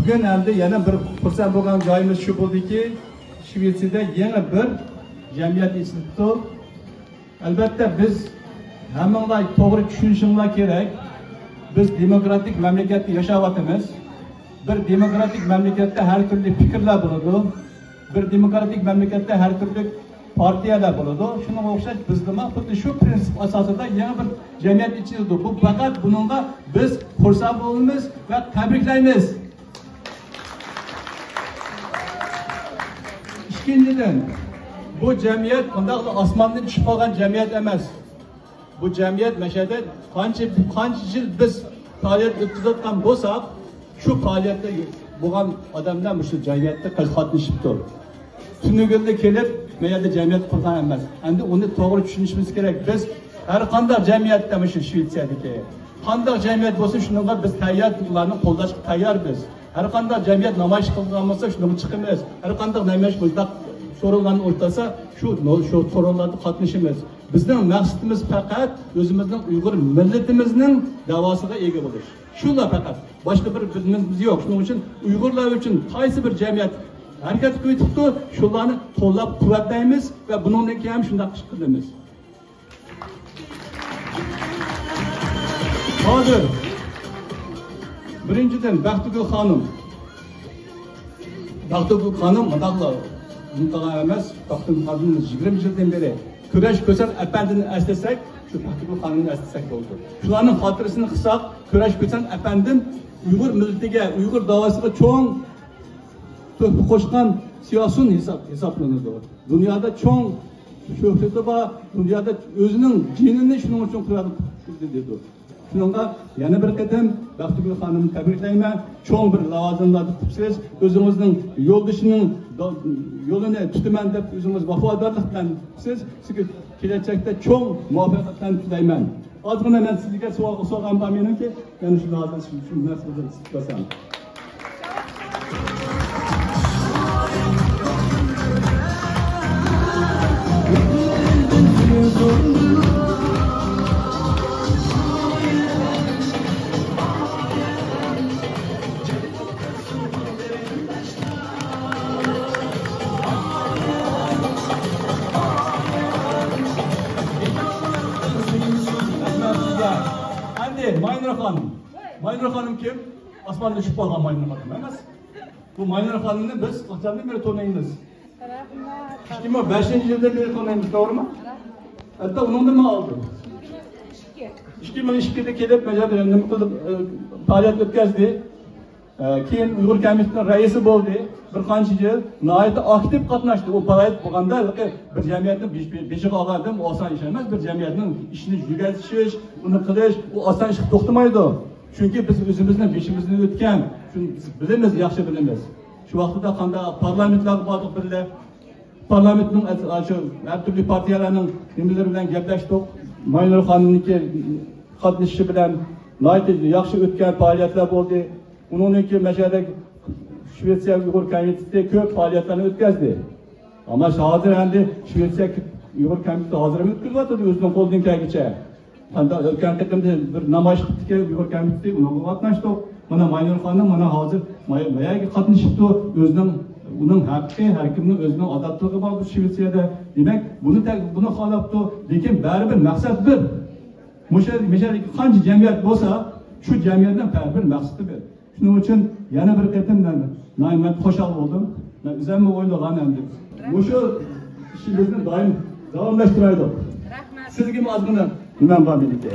bugün endi yana bir xursand bo'lgan joyimiz shu bo'ldiki, Shvetsiyada yana bir jamiyat instituti. Albatta biz hammalar to'g'ri tushunishimiz kerak. Biz demokratik mamlakatda yashayapmiz. Bir demokratik mamlakatda har turli fikrlar bo'ladi. Bir demokratik mamlakatda har turli partiyalar bo'ladi. Shunga o'xshash bizda ham xuddi shu prinsip asosida yana bir jamiyat ichida. Bu faqat buningga biz xursand bo'lamiz va tabriklaymiz. İkinchidan, bu jamiyat undaq osmondan tushib qolgan jamiyat emas. Bu jamiyat mashada qancha yil biz faoliyat o'tkazayotgan bo'lsak, shu faoliyatda bo'lgan odamlar shu jamiyatda qatnashibdi. Tunugunda kelib, mayada jamiyat qurgan emas. Endi uni to'g'ri tushunishimiz kerak. Biz har qanday jamiyatda shu Shvetsiyadagi qanday jamiyat bo'lsa, shunga biz tayyor, ularni qo'llashga tayyormiz. Har qanday jamiyat namoyish qilgan bo'lsa, shunga chiqamiz. Har qanday namoyish bo'lsa, so'rovlarni o'rtasa, shu so'rovlarda qatnashamiz. Bizning maqsadimiz faqat o'zimizning Uyg'ur millatimizning davosiga ega bo'lish. Shunday faqat. Boshqa bir bizimiz yo'q. Shuning uchun Uyg'urlar uchun qaysi bir jamiyat harakat qilibdi, shularni qo'llab-quvvatlaymiz va bundan keyin ham shunday qilamiz. Hozir birinchidan Baxtigul xonim. Baxtigul xonim mudaqlar unutgan emas, Baxtigul xonim 20 yildan beri kurash ko'sar apandini eslasak, shu Baxtigul xonimni eslasak bo'ldi. Shularning xotirasini qilsak, kurash ko'sar apandim Uyg'ur millatiga, Uyg'ur davosiga cho'ng to'p qo'shgan siyosiy hisoblanadi. Dunyoda cho'ng shuhrati bor, dunyoda o'zining jinini shuning uchun qiladi dedi. Shunga yana bir qatam Baxtigul xonimni tabriklayman. Cho'ng bir lavozimlarda turibsiz. O'zingizning yo'ldoshining yo'lini tutaman deb o'zingiz vafodorlik bilan siz kelajakda cho'ng muvaffaqiyatlarni tilayman. Ozgina men sizga so'rag'im bor menimki, yana shu hozir shu narsani istasam. Maynur Hanım kim? Osmonda tushib qolgan Maynur Hanım emas. Bu Maynur Hanımni biz qachondan beri tanıymiz? 2005-yildan beri tanıymiz, to'g'rimi? Hatta undan nima oldi? 2002'de kelib nima qilib faoliyat o'tkazdi. Keyin Uyg'ur komissiyasining raisi bo'ldi. Bir qancha yil nihoyat aktiv qatnashdi. U faoliyat bo'lganda bir jamiyatni beshiga olgandim, oson ish emas. Bir jamiyatning ishini yuritish, uni qilish, u oson ish to'xtamaydi. Chunki biz o'zimizning beshimizdan o'tgan, shuni bilamiz, yaxshi bilamiz. Shu vaqtda qanday parlamentlar bordik birga. Parlamentning shu har turli partiyalarning nimalari bilan gaplashdik. Maynur xonimniki qatnashishi bilan nihoyat yaxshi o'tgan faoliyatlar bo'ldi. Uningki mashada Shvetsiya Uyg'ur komissiyasi ko'p faoliyatlarni o'tkazdi. Ammo hozir endi Shvetsiya Uyg'ur komissiyasi hozir ham o'tkazyapti o'zining qo'lidan kelgancha. Qanday o'tgan qatimda bir namoyish qildik, Uyg'ur komissiyasi unga qatnashdik. Mana Maynur xonim mana hozir mayaga qatnashibdi. Uning haqqi, har kimning o'zining odatligi bor bu Shvetsiyada. Demak, buni xohlabdi, lekin baribir maqsad bir. Mashalik qancha jamiyat bo'lsa, shu jamiyatdan bir maqsadi bir. Shuning uchun yana bir qatimdan men xo'shal bo'ldim. Men o'zimni o'ylagan edim. O'sha ishimizni doim davomlashtiraylik. Rahmat. Sizga ozgina nima bor meniki?